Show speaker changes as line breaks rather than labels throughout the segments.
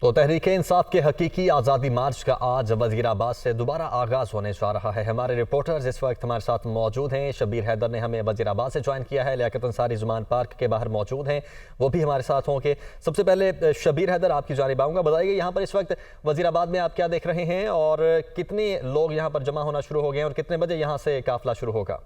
तो तहरीक-ए-इंसाफ के हकीकी आज़ादी मार्च का आज वज़ीराबाद से दोबारा आगाज़ होने जा रहा है। हमारे रिपोर्टर्स इस वक्त हमारे साथ मौजूद हैं। शबीर हैदर ने हमें वज़ीराबाद से ज्वाइन किया है, लियाकत अंसारी ज़ुमान पार्क के बाहर मौजूद हैं, वो भी हमारे साथ होंगे। सबसे पहले शबीर हैदर, आपकी जानिब आऊँगा। बताइए यहाँ पर इस वक्त वज़ीराबाद में आप क्या देख रहे हैं और कितने लोग यहाँ पर जमा होना शुरू हो गए हैं और कितने बजे यहाँ से काफ़िला शुरू होगा?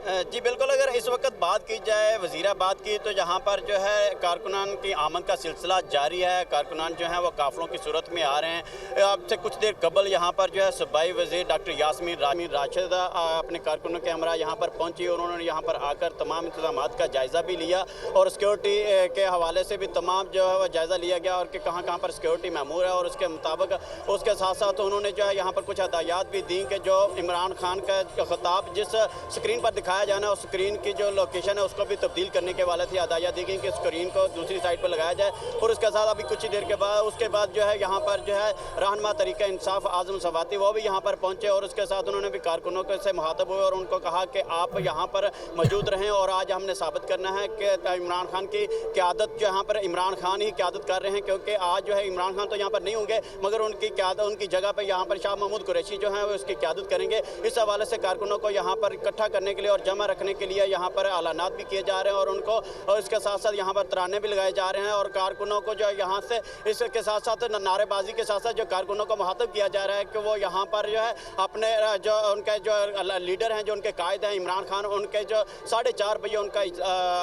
जी बिल्कुल, अगर इस वक्त बात की जाए वज़ीराबाद की तो यहाँ पर जो है कारकुनान की आमद का सिलसिला जारी है। कारकुनान जो है वो काफ़िलों की सूरत में आ रहे हैं। अब से कुछ देर कबल यहाँ पर जो है सूबाई वज़ीर डॉक्टर यास्मीन राशिदा अपने कारकुनों के हमरा यहाँ पर पहुँची और उन्होंने यहाँ पर आकर तमाम इंतजाम का जायज़ा भी लिया और सिक्योरिटी के हवाले से भी तमाम जो है वह जायज़ा लिया गया और कि कहाँ कहाँ पर सिक्योरिटी महमूर है। और उसके मुताबिक उसके साथ साथ उन्होंने जो है यहाँ पर कुछ हदायत भी दी कि जो इमरान खान का खिताब जिस स्क्रीन पर दिखाया जाना, उस स्क्रीन की जो लोकेशन है उसको भी तब्दील करने के वाले थी हदायत दी गई कि स्क्रीन को दूसरी साइड पर लगाया जाए। और उसके साथ अभी कुछ ही देर के बाद उसके बाद जो है यहाँ पर जो है रहनुमा तहरीक इंसाफ आज़म सवाती वो भी यहाँ पर पहुँचे और उसके साथ उन्होंने भी कारकुनों से मुखातब हुए और उनको कहा कि आप यहाँ पर मौजूद रहें और आज हमने साबित करना है कि इमरान खान की क़यादत जो यहाँ पर इमरान खान ही क़यादत कर रहे हैं, क्योंकि आज जो है इमरान खान तो यहाँ पर नहीं होंगे मगर उनकी क़यादत उनकी जगह पर यहाँ पर शाह महमूद कुरैशी जो है वो उसकी क़यादत करेंगे। इस हवाले से कारकुनों को यहाँ पर इकट्ठा करने के लिए और जमा रखने के लिए यहाँ पर ऐलानात भी किए जा रहे हैं और उनको और इसके साथ साथ यहाँ पर तराने भी लगाए जा रहे हैं और कारकुनों को जो यहाँ से इसके साथ साथ नारेबाजी के साथ साथ जो कारकुनों को मुखातब किया जा रहा है कि वो यहाँ पर जो है अपने जो उनके जो लीडर हैं, जो उनके कायद हैं इमरान खान, उनके जो 4:30 बजे उनका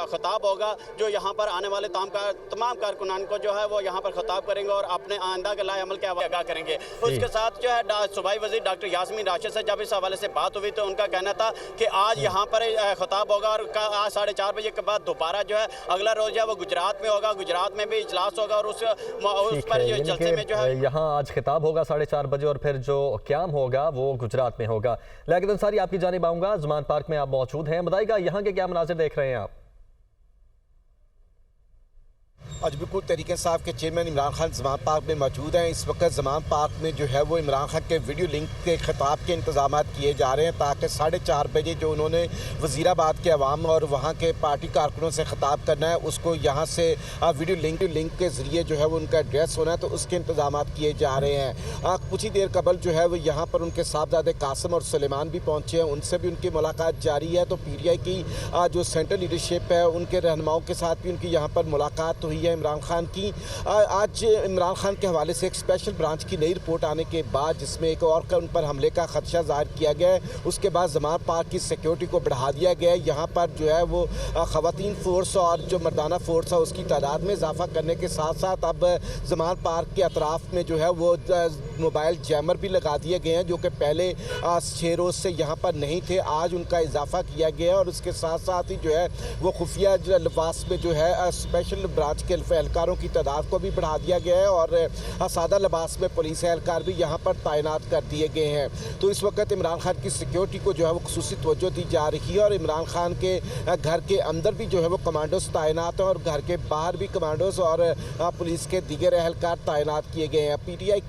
खिताब होगा जो यहाँ पर आने वाले तमाम कारकुनान को जो है वो यहाँ पर खिताब करेंगे और अपने आइंदा के लाए अमल के आगाह करेंगे। उसके साथ जो है सूबाई वज़ीर डॉक्टर यास्मीन राशिद से जब इस हवाले से बात हुई तो उनका कहना था कि आज यहाँ पर खिताब होगा और आज 4:30 बजे के बाद दोबारा जो है अगला रोज है वो गुजरात में होगा, गुजरात में भी इजलास होगा और उस पर जो जलसे में जो है
यहाँ आज खिताब होगा 4:30 बजे और फिर जो क़याम होगा वो गुजरात में होगा। लियाकत अंसारी, आपकी जानिब आऊँगा। ज़ुमान पार्क में आप मौजूद हैं, बताइएगा यहाँ के क्या मनाज़िर देख रहे हैं आप?
आज बिल्कुल तहरीक-ए-इंसाफ के चेयरमैन इमरान खान ज़ुमान पार्क में मौजूद हैं। इस वक्त ज़ुमान पार्क में जो है वो इमरान खान के वीडियो लिंक के खिताब के इंतजाम किए जा रहे हैं ताकि 4:30 बजे जो उन्होंने वज़ीराबाद के अवाम और वहाँ के पार्टी कारकुनों से खिताब करना है उसको यहाँ से वीडियो लिंक के ज़रिए जो है वो उनका एड्रेस होना है, तो उसके इंतजाम किए जा रहे हैं। कुछ ही देर कबल जो है वो यहाँ पर उनके साहबजादे कासिम और सुलेमान भी पहुँचे हैं, उनसे भी उनकी मुलाकात जारी है। तो PTI की जो सेंट्रल लीडरशिप है उनके रहनुमाओं के साथ भी उनकी यहाँ पर मुलाकात हुई है इमरान खान की। आज इमरान खान के हवाले से एक स्पेशल ब्रांच की नई रिपोर्ट आने के बाद जिसमें एक और उन पर हमले का खदशा जाहिर किया गया है, उसके बाद ज़ुमान पार्क की सिक्योरिटी को बढ़ा दिया गया है। यहाँ पर जो है वो ख़वातीन फोर्स और जो मर्दाना फोर्स है उसकी तादाद में इजाफा करने के साथ साथ अब ज़ुमान पार्क के अतराफ़ में जो है वो मोबाइल जैमर भी लगा दिए गए हैं जो कि पहले 6 रोज़ से यहाँ पर नहीं थे। आज उनका इजाफा किया गया है और उसके साथ साथ ही जो है वो खुफिया लिबास में जो है स्पेशल ब्रांच के एहलकारों की तादाद को भी बढ़ा दिया गया है और सादा लिबास में पुलिस एहलकार भी यहाँ पर तैनात कर दिए गए हैं। तो इस वक्त इमरान खान की सिक्योरिटी को जो है वो खुसूसी तवज्जो दी जा रही है और इमरान खान के घर के अंदर भी जो है वो कमांडोज तैनात हैं और घर के बाहर भी कमांडोज और पुलिस के दीगर एहलकार तैनात किए गए हैं। PTI